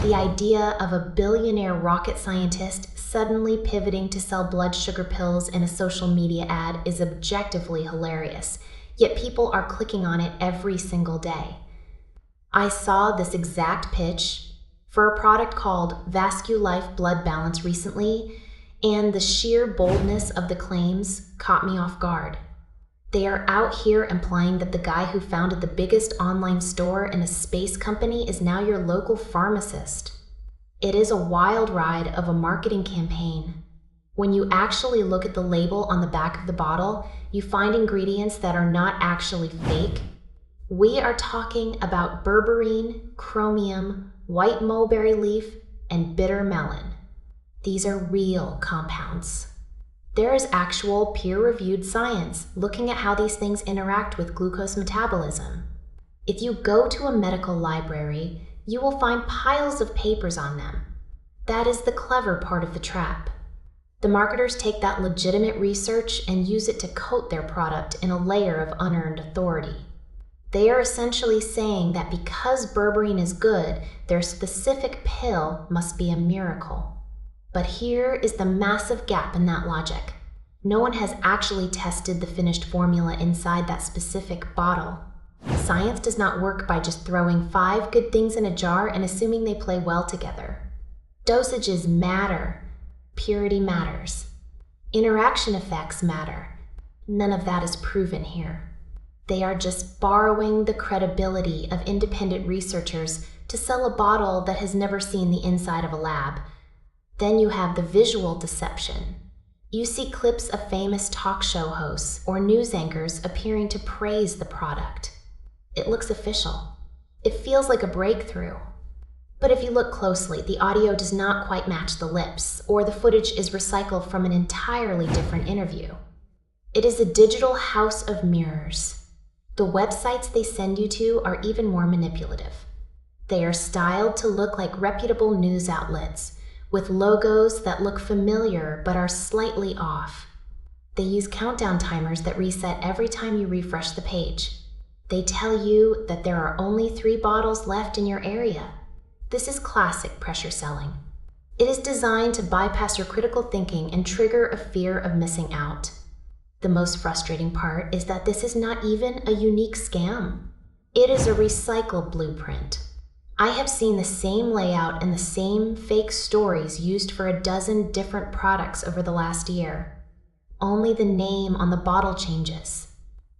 The idea of a billionaire rocket scientist suddenly pivoting to sell blood sugar pills in a social media ad is objectively hilarious, yet people are clicking on it every single day. I saw this exact pitch for a product called Vasculife Blood Balance recently, and the sheer boldness of the claims caught me off guard. They are out here implying that the guy who founded the biggest online store in a space company is now your local pharmacist. It is a wild ride of a marketing campaign. When you actually look at the label on the back of the bottle, you find ingredients that are not actually fake. We are talking about berberine, chromium, white mulberry leaf, and bitter melon. These are real compounds. There is actual peer-reviewed science looking at how these things interact with glucose metabolism. If you go to a medical library, you will find piles of papers on them. That is the clever part of the trap. The marketers take that legitimate research and use it to coat their product in a layer of unearned authority. They are essentially saying that because berberine is good, their specific pill must be a miracle. But here is the massive gap in that logic. No one has actually tested the finished formula inside that specific bottle. Science does not work by just throwing 5 good things in a jar and assuming they play well together. Dosages matter. Purity matters. Interaction effects matter. None of that is proven here. They are just borrowing the credibility of independent researchers to sell a bottle that has never seen the inside of a lab. Then you have the visual deception. You see clips of famous talk show hosts or news anchors appearing to praise the product. It looks official. It feels like a breakthrough. But if you look closely, the audio does not quite match the lips, or the footage is recycled from an entirely different interview. It is a digital house of mirrors. The websites they send you to are even more manipulative. They are styled to look like reputable news outlets, with logos that look familiar but are slightly off. They use countdown timers that reset every time you refresh the page. They tell you that there are only 3 bottles left in your area. This is classic pressure selling. It is designed to bypass your critical thinking and trigger a fear of missing out. The most frustrating part is that this is not even a unique scam. It is a recycled blueprint. I have seen the same layout and the same fake stories used for a dozen different products over the last year. Only the name on the bottle changes.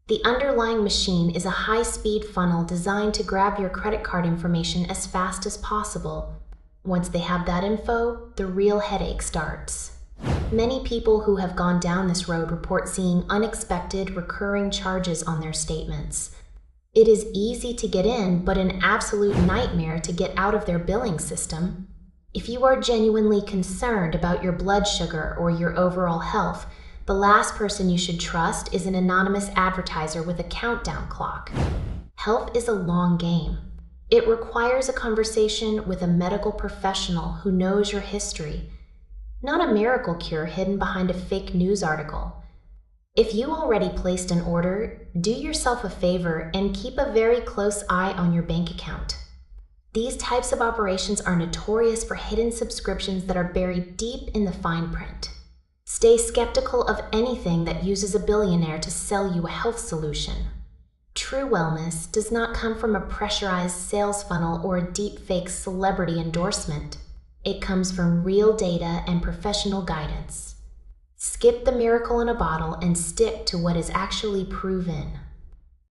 The underlying machine is a high-speed funnel designed to grab your credit card information as fast as possible. Once they have that info, the real headache starts. Many people who have gone down this road report seeing unexpected recurring charges on their statements. It is easy to get in, but an absolute nightmare to get out of their billing system. If you are genuinely concerned about your blood sugar or your overall health, the last person you should trust is an anonymous advertiser with a countdown clock. Health is a long game. It requires a conversation with a medical professional who knows your history, not a miracle cure hidden behind a fake news article. If you already placed an order, do yourself a favor and keep a very close eye on your bank account. These types of operations are notorious for hidden subscriptions that are buried deep in the fine print. Stay skeptical of anything that uses a billionaire to sell you a health solution. True wellness does not come from a pressurized sales funnel or a deep-fake celebrity endorsement. It comes from real data and professional guidance. Skip the miracle in a bottle and stick to what is actually proven.